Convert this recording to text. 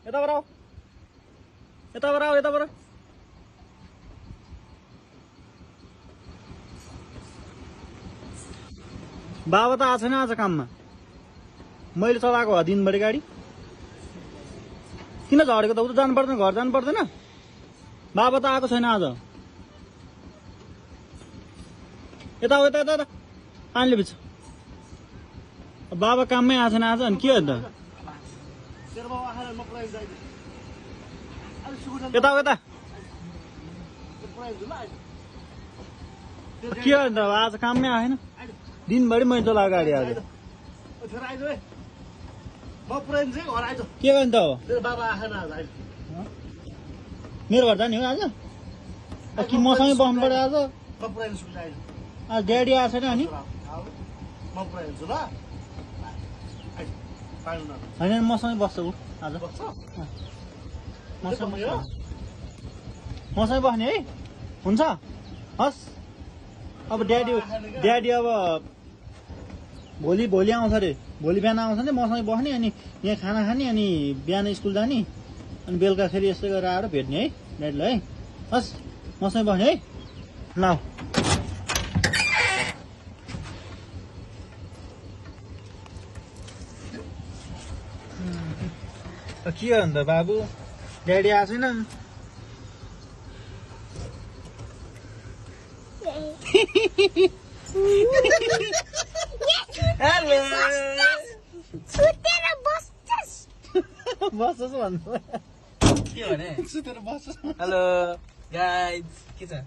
यताबाट आऊ यताबाट आऊ यताबाट बाबा त आएको छैन आज काममा मैले चलाएको हो दिनभरि गाडी किन झरेको त उता जानु पर्दैन घर जानु पर्दैन बाबा त आएको छैन आज यता हो यता यता पानीले भित्र बाबा काममै आएको छैन आज अनि के हो त यता हो यता के हो त आज काममै आएन दिनभरि मैले चलाएको गाडी आज के गर्ने त हो मेरो घर जाने हो आज कि मसँगै बस्नु पर्यो आज ड्याडी आएको छैन अनि होइन मसँगै बस्छ ऊ आज मसँगै बस्ने है हुन्छ हस् अब ड्याडी अब भोलि आउँछ अरे भोलि बिहान आउँछ नि मसँगै बस्ने अनि यहाँ खाना खाने अनि बिहान स्कुल जाने अनि बेलुका फेरि यस्तै गरेर आएर भेट्ने है ड्याडीलाई है हस् मसँगै बस्ने है ल के हो अन्त बाबु ड्याडी आएको छैन बस्छस् भन्नु के भने सुतेर बस्छस् हेलो गाइज के छ